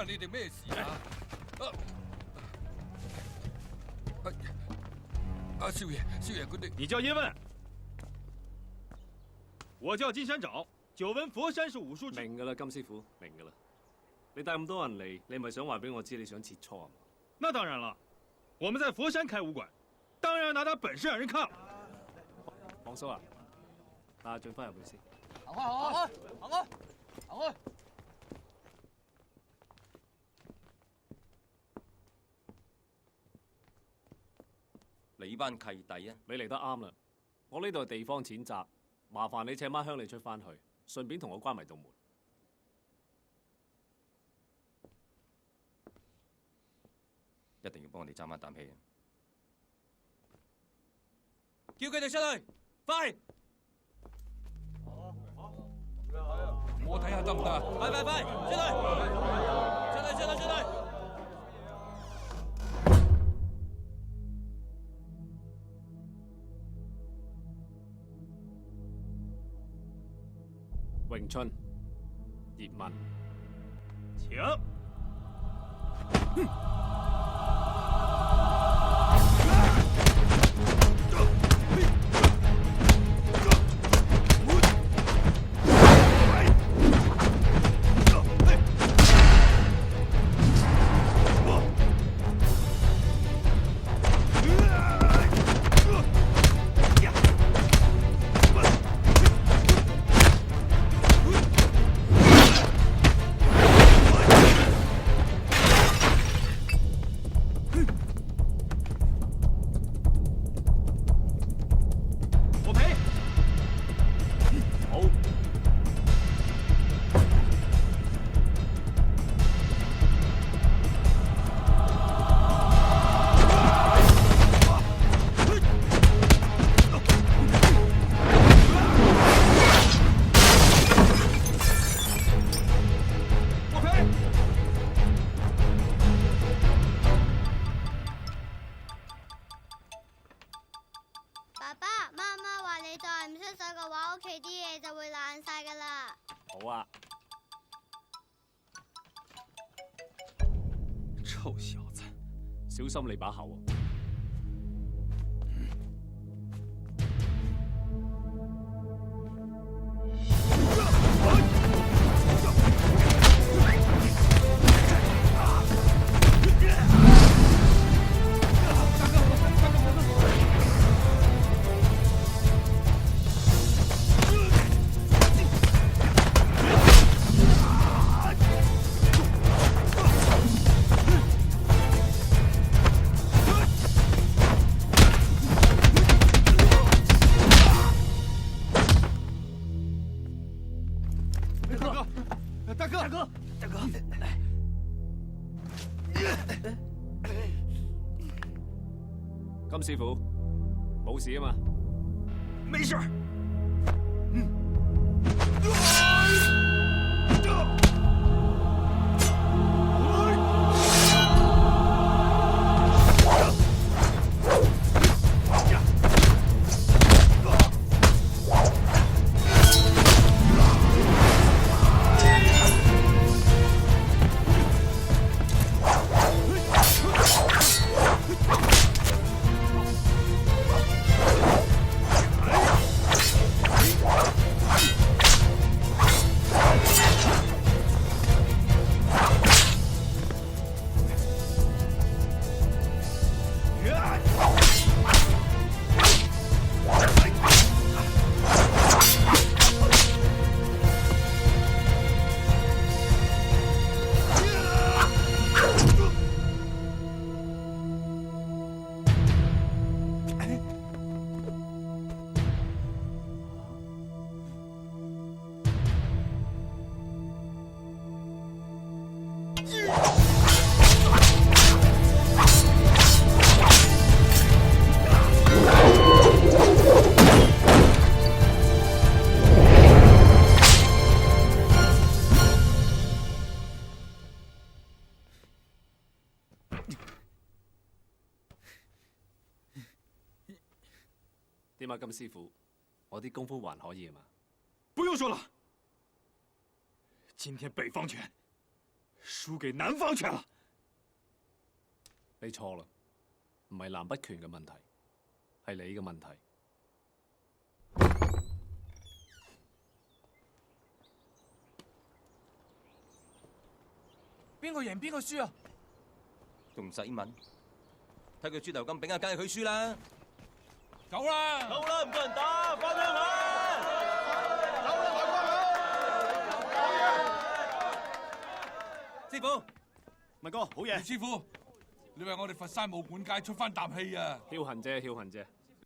問你哋咩事啊？少爺，佢哋。你叫叶问，我叫金山找。久聞佛山是武術。明㗎啦，金師傅，明㗎啦。你帶咁多人嚟，你咪想話俾我知你想切磋啊？那當然了，我們在佛山開武館，當然要拿點本事讓人看了。黃叔啊，帶阿俊翻入去先。行開！你班契弟啊！你嚟得啱啦，我呢度係地方淺窄，麻煩你請返鄉里出翻去，順便同我關埋道門。一定要幫我哋爭翻啖氣啊！叫佢哋出去，快！我睇下得唔得啊？快！出去！詠春，葉問，請。好啊。臭小子，小心你把口啊！金師傅，冇事啊嘛？沒事。點啊，金師傅，我啲功夫還可以啊嘛？不用說了，今天北方拳輸給南方拳了。你錯啦，唔係南北拳嘅問題，係你嘅問題。邊個贏邊個輸啊？仲唔使問？睇佢豬頭咁炳啊，梗係佢輸啦！走啦！好啦，唔夠人打，翻鄉下。師傅，文哥，好嘢！師傅，你為我哋佛山武館界出翻啖氣啊！僥倖啫，僥倖啫。